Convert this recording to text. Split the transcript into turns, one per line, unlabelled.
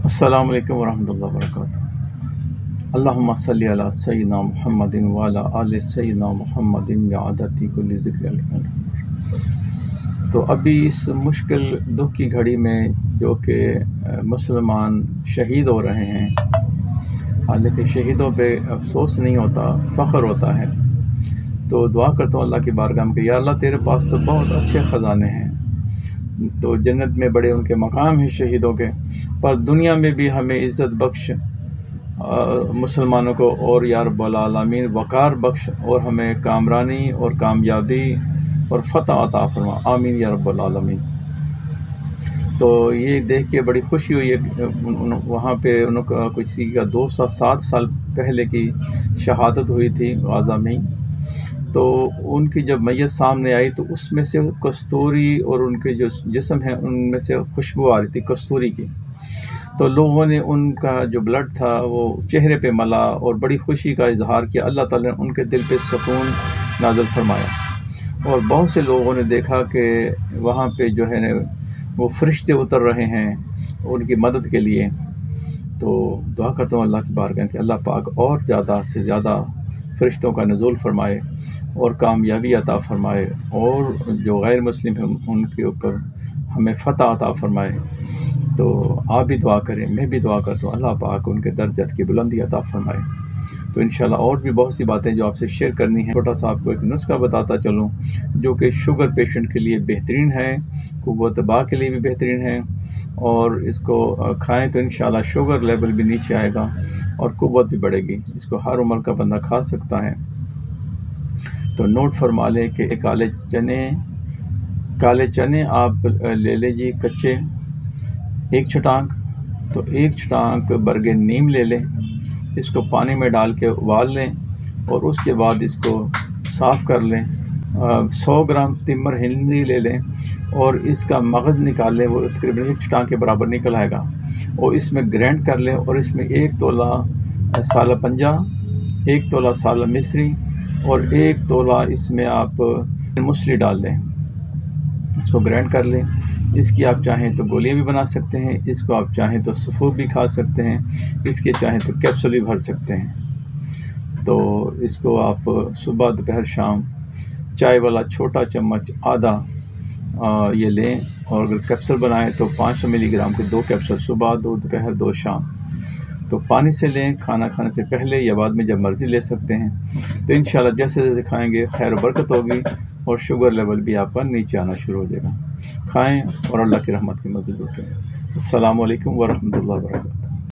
السلام علیکم ورحمۃ اللہ وبرکاتہ۔ اللہم صلی علی سیدنا محمد وعلی آل سیدنا محمد بعدد کل ذکر الحمد۔ تو ابھی اس مشکل دکھ کی گھڑی میں جو کہ مسلمان شہید ہو رہے ہیں، حالانکہ شہیدوں پہ افسوس نہیں ہوتا، فخر ہوتا ہے، تو دعا کرتا ہوں اللہ کی بارگاہ میں کہ یا اللہ تیرے پاس تو بہت اچھے خزانے ہیں، تو جنت میں بڑے ان کے مقام ہیں شہیدوں کے، پر دنیا میں بھی ہمیں عزت بخش مسلمانوں کو، اور یا رب العالمین وقار بخش، اور ہمیں کامرانی اور کامیابی اور فتح عطا فرما، آمین یا رب العالمین۔ تو یہ دیکھ کے بڑی خوشی ہوئی ہے، وہاں پہ ان کا کسی کا 7 سال پہلے کی شہادت ہوئی تھی غازہ میں، تو ان کی جب میت سامنے آئی تو اس میں سے کستوری اور ان کے جو جسم ہیں ان میں سے خوشبو آ رہی تھی کستوری کی، تو لوگوں نے ان کا جو بلڈ تھا وہ چہرے پہ ملا اور بڑی خوشی کا اظہار کیا۔ اللہ تعالیٰ نے ان کے دل پہ سکون نازل فرمایا، اور بہت سے لوگوں نے دیکھا کہ وہاں پہ جو ہے وہ فرشتے اتر رہے ہیں ان کی مدد کے لیے۔ تو دعا کرتا ہوں اللہ کی بارگاہ کہ اللہ پاک اور زیادہ سے زیادہ فرشتوں کا نزول فرمائے اور کامیابی عطا فرمائے، اور جو غیر مسلم ہیں ان کے اوپر ہمیں فتح عطا فرمائے۔ تو آپ بھی دعا کریں، میں بھی دعا کرتا ہوں اللہ پاک ان کے درجات کی بلندی عطا فرمائے۔ تو انشاءاللہ اور بھی بہت سی باتیں جو آپ سے شیئر کرنی ہیں، چھوٹا سا آپ کو ایک نسخہ بتاتا چلوں جو کہ شوگر پیشنٹ کے لیے بہترین ہے، قوت باہ کے لیے بھی بہترین ہے، اور اس کو کھائیں تو انشاءاللہ شوگر لیول بھی نیچے آئے گا اور قوت بھی بڑھے گی۔ اس کو ہر عمر کا بندہ کھا سکتا ہے۔ تو نوٹ فرما لیں کہ کالے چنے آپ لے لیجیے کچے، ایک چھٹانک، تو ایک چھٹانک برگ نیم لے لیں، اس کو پانی میں ڈال کے ابال لیں، اور اس کے بعد اس کو صاف کر لیں۔ 100 گرام تمر ہندی لے لیں اور اس کا مغز نکال لیں، وہ تقریباً ایک چھٹانک کے برابر نکل آئے گا، اور اس میں گرینڈ کر لیں، اور اس میں 1 تولہ سالہ پنجہ، 1 تولہ سالہ مصری، اور 1 تولہ اس میں آپ موسلی ڈال لیں، اس کو گرینڈ کر لیں۔ اس کی آپ چاہیں تو گولیاں بھی بنا سکتے ہیں، اس کو آپ چاہیں تو سفوف بھی کھا سکتے ہیں، اس کے چاہیں تو کیپسول بھی بھر سکتے ہیں۔ تو اس کو آپ صبح دوپہر شام چائے والا چھوٹا چمچ آدھا یہ لیں، اور اگر کیپسول بنائیں تو 500 ملی گرام کے 2 کیپسول، صبح 2 دوپہر 2 شام۔ تو پانی سے لیں، کھانا کھانے سے پہلے یا بعد میں، جب مرضی لے سکتے ہیں۔ تو انشاءاللہ جیسے جیسے کھائیں گے خیر و برکت ہوگی، اور شوگر لیول بھی آپ کا نیچے آنا شروع ہو جائے گا۔ کھائیں اور اللہ کی رحمت کی مزید اٹھیں۔ السلام علیکم ورحمۃ اللہ وبرکاتہ۔